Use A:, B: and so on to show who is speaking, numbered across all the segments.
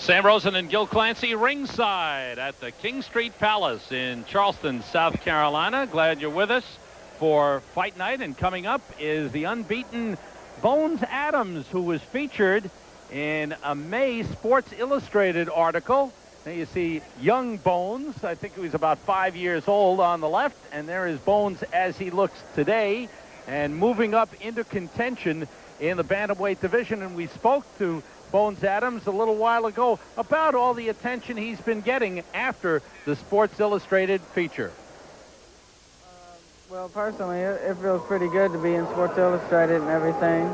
A: Sam Rosen and Gil Clancy ringside at the King Street Palace in Charleston, South Carolina. Glad you're with us for Fight Night. And coming up is the unbeaten Bones Adams, who was featured in a May Sports Illustrated article. There you see young Bones. I think he was about 5 years old on the left. And there is Bones as he looks today and moving up into contention in the bantamweight division. And we spoke to Bones Adams a little while ago about all the attention he's been getting after the Sports Illustrated feature.
B: Well, personally, it feels pretty good to be in Sports Illustrated and everything.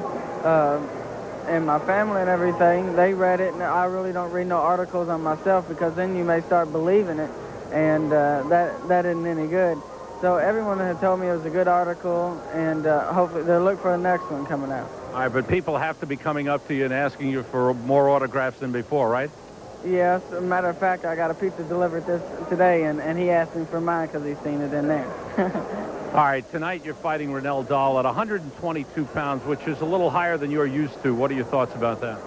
B: And my family and everything, they read it, and I really don't read no articles on myself because then you may start believing it, and that isn't any good. So everyone has told me it was a good article, and hopefully they'll look for the next one coming out.
A: All right, but people have to be coming up to you and asking you for more autographs than before, right?
B: Yes. As a matter of fact, I got a pizza delivered today, and he asked me for mine because he's seen it in there.
A: All right, tonight you're fighting Runnell Dahl at 122 pounds, which is a little higher than you're used to. What are your thoughts about that?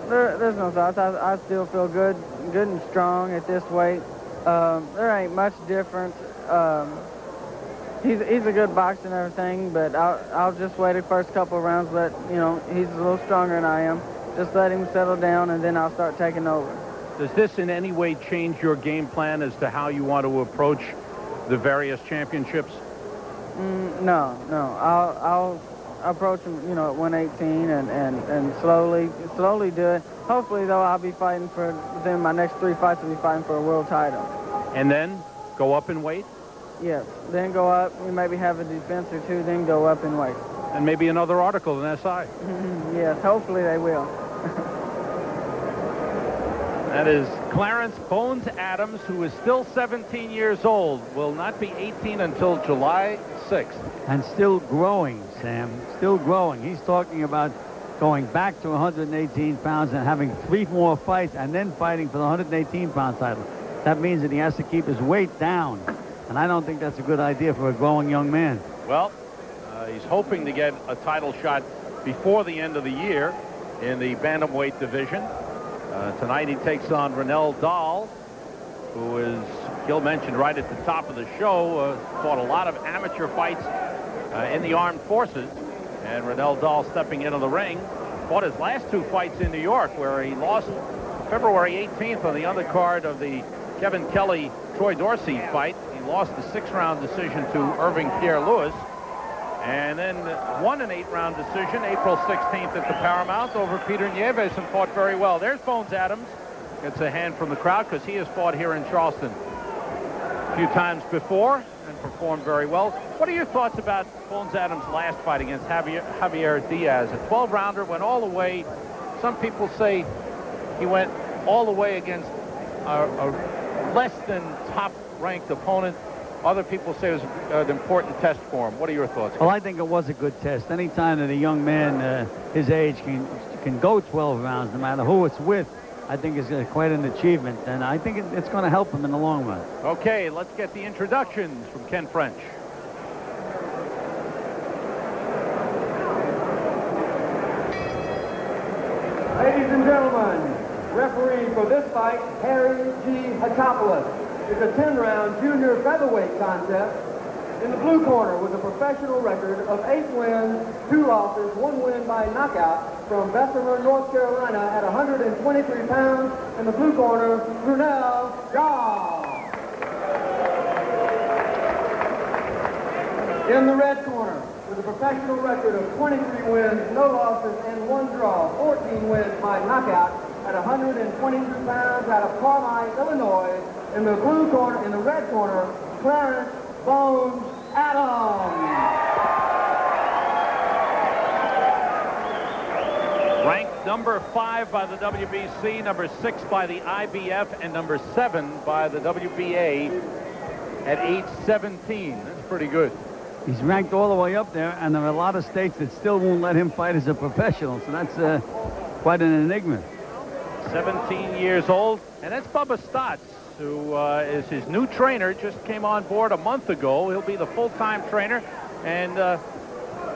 B: There's no thoughts. I still feel good and strong at this weight. There ain't much difference. He's a good boxer and everything, but I'll just wait the first couple of rounds. Let he's a little stronger than I am. Just let him settle down, and then I'll start taking over.
A: Does this in any way change your game plan as to how you want to approach the various championships?
B: No. I'll approach him, at 118 and slowly do it. Hopefully, though, I'll be fighting within my next 3 fights, I'll be fighting for a world title.
A: And then go up in weight?
B: Yes. Then go up. We maybe have a defense or two, then go up in weight.
A: And maybe another article in SI.
B: Yes, hopefully they will.
A: That is Clarence Bones Adams, who is still 17 years old, will not be 18 until July 6th.
C: And still growing, Sam, still growing. He's talking about going back to 118 pounds and having 3 more fights and then fighting for the 118-pound title. That means that he has to keep his weight down. And I don't think that's a good idea for a growing young man.
A: Well, he's hoping to get a title shot before the end of the year in the bantamweight division. Tonight he takes on Runnell Dahl, who is, Gil mentioned right at the top of the show, fought a lot of amateur fights in the armed forces. And Runnell Dahl stepping into the ring, fought his last 2 fights in New York, where he lost February 18th on the undercard of the Kevin Kelly-Troy Dorsey fight. He lost the 6-round decision to Irving Pierre-Louis, and then won an 8-round decision April 16th at the Paramount over Peter Nieves and fought very well. There's Bones Adams. Gets a hand from the crowd because he has fought here in Charleston a few times before and performed very well. What are your thoughts about Bones Adams' last fight against Javier Diaz? A 12-rounder, went all the way. Some people say he went all the way against a less than top-ranked opponent. Other people say it was an important test for him. What are your thoughts?
C: Well, I think it was a good test. Any time that a young man his age can go 12 rounds, no matter who it's with, I think is quite an achievement. And I think it's going to help him in the long run.
A: Okay, let's get the introductions from Ken French.
D: Ladies and gentlemen, referee for this fight, Harry G. Hatopoulos. It's a 10-round junior featherweight contest. In the blue corner with a professional record of 8 wins, 2 losses, 1 win by knockout from Bessemer, North Carolina at 123 pounds. In the blue corner, Runnell Dahl. In the red corner with a professional record of 23 wins, no losses, and 1 draw, 14 wins by knockout at 122 pounds out of Carmine, Illinois. In the blue corner, in the red corner, Clarence Bones Adams.
A: Ranked number 5 by the WBC, number 6 by the IBF, and number 7 by the WBA at age 17. That's pretty good.
C: He's ranked all the way up there, and there are a lot of states that still won't let him fight as a professional, so that's quite an enigma.
A: 17 years old, and that's Bubba Stotts, who is his new trainer, just came on board a month ago. He'll be the full-time trainer, and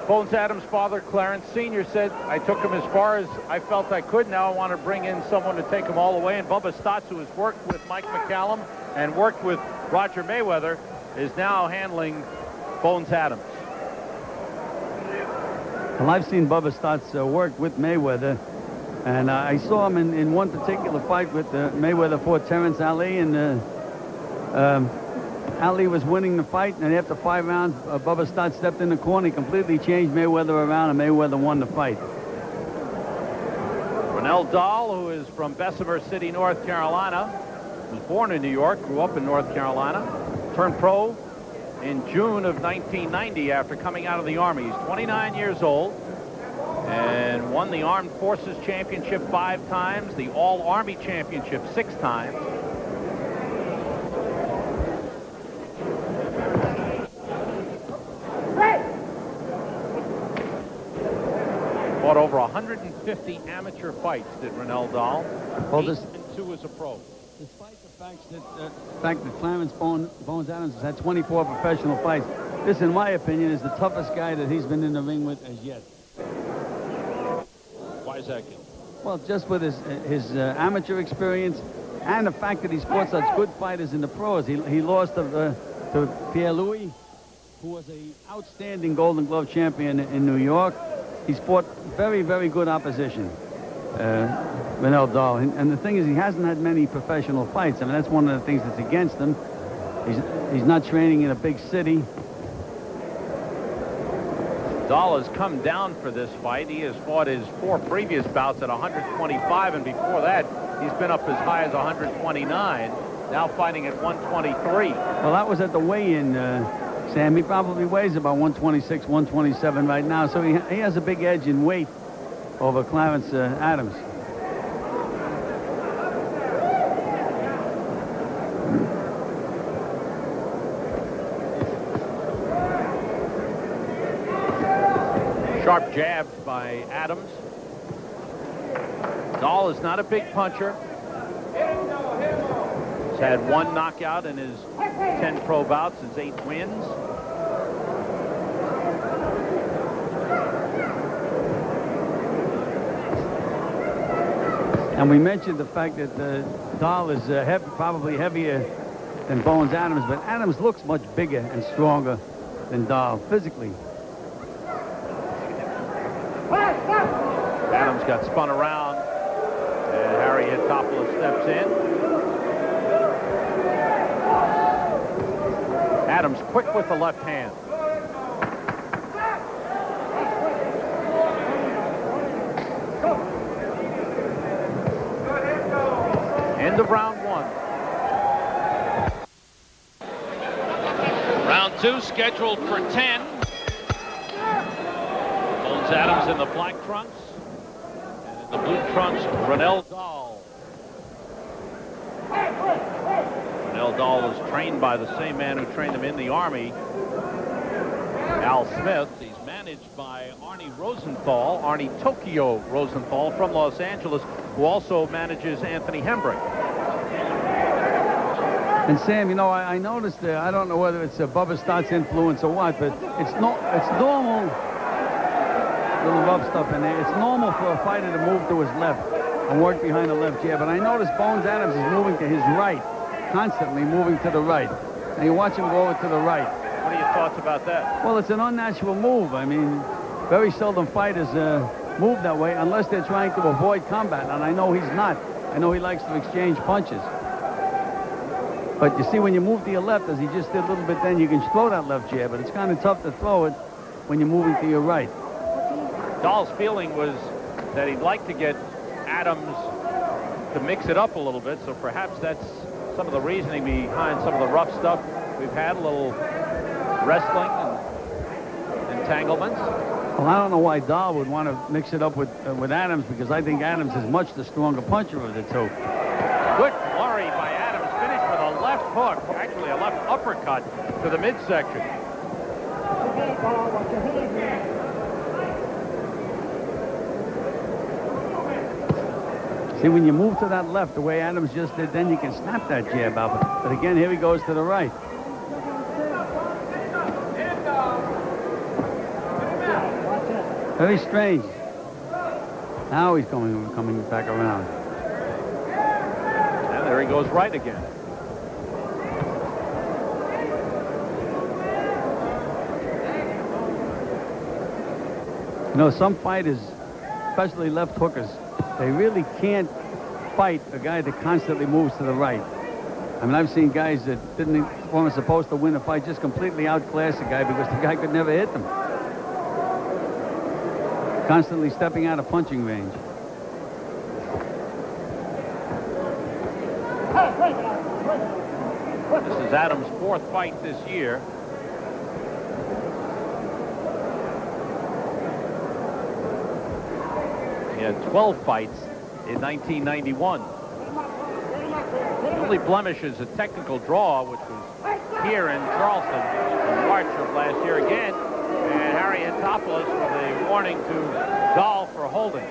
A: Bones Adams' father, Clarence Sr., said, I took him as far as I felt I could. Now I want to bring in someone to take him all the way. And Bubba Stotts, who has worked with Mike McCallum and worked with Roger Mayweather, is now handling Bones Adams.
C: Well, I've seen Bubba Stotts work with Mayweather, and I saw him in one particular fight with Mayweather fought Terrence Ali, and Ali was winning the fight, and after 5 rounds, Bubba Stotts stepped in the corner. He completely changed Mayweather around, and Mayweather won the fight.
A: Runnell Dahl, who is from Bessemer City, North Carolina, was born in New York, grew up in North Carolina, turned pro in June of 1990 after coming out of the Army. He's 29 years old and won the Armed Forces Championship 5 times, the All-Army Championship 6 times. Fought over 150 amateur fights, did Runnell Dahl.
C: Well,
A: 8 and 2 as a pro.
C: Despite the fact that Clarence Bones Adams has had 24 professional fights, this, in my opinion, is the toughest guy that he's been in the ring with as yet.
A: Why is that good?
C: Well, just with his amateur experience and the fact that he's fought such good fighters in the pros. He lost to Pierre-Louis, who was an outstanding Golden Glove champion in New York. He's fought very, very good opposition, Runnell Dahl. And the thing is, he hasn't had many professional fights. I mean, that's one of the things that's against him. He's not training in a big city.
A: Dahl has come down for this fight. He has fought his 4 previous bouts at 125, and before that, he's been up as high as 129, now fighting at 123.
C: Well, that was at the weigh-in, Sam. He probably weighs about 126, 127 right now, so he has a big edge in weight over Clarence Adams.
A: Sharp jabs by Adams. Dahl is not a big puncher. He's had 1 knockout in his 10 pro bouts, his 8 wins.
C: And we mentioned the fact that Dahl is probably heavier than Bones Adams, but Adams looks much bigger and stronger than Dahl physically.
A: Adams got spun around, and Harry Hatopoulos steps in. Adams quick with the left hand. End of round 1. Round 2 scheduled for 10. Bones Adams in the black trunks. And in the blue trunks, Runnell Dahl. Runnell Dahl was trained by the same man who trained him in the Army, Al Smith. He's managed by Arnie Rosenthal, Arnie Tokyo Rosenthal from Los Angeles, who also manages Anthony Hembrick.
C: And Sam, you know, I noticed I don't know whether it's a Bubba Stotts influence or what, but it's normal. Little rough stuff in there. It's normal for a fighter to move to his left and work behind the left jab, but I noticed Bones Adams is moving to his right, constantly moving to the right. And you watch him go over to the right.
A: What are your thoughts about that?
C: Well, it's an unnatural move. I mean, very seldom fighters move that way unless they're trying to avoid combat, and I know he's not. I know he likes to exchange punches. But you see, when you move to your left, as he just did a little bit then, you can throw that left jab, but it's kind of tough to throw it when you're moving to your right.
A: Dahl's feeling was that he'd like to get Adams to mix it up a little bit, so perhaps that's some of the reasoning behind some of the rough stuff we've had, a little wrestling and entanglements.
C: Well, I don't know why Dahl would want to mix it up with Adams, because I think Adams is much the stronger puncher of the two.
A: Good flurry by Adams, finished with a left hook, actually a left uppercut to the midsection.
C: See, when you move to that left, the way Adams just did, then you can snap that jab out. But again, here he goes to the right. Very strange. Now he's coming back around.
A: And there he goes right again.
C: You know, some fighters, especially left hookers, they really can't fight a guy that constantly moves to the right. I mean, I've seen guys that weren't supposed to win a fight just completely outclass a guy because the guy could never hit them. Constantly stepping out of punching range.
A: This is Adams' 4th fight this year. He had 12 fights in 1991. The only blemish is a technical draw, which was here in Charleston in March of last year again. And Harry Hatopoulos with a warning to Dahl for holding.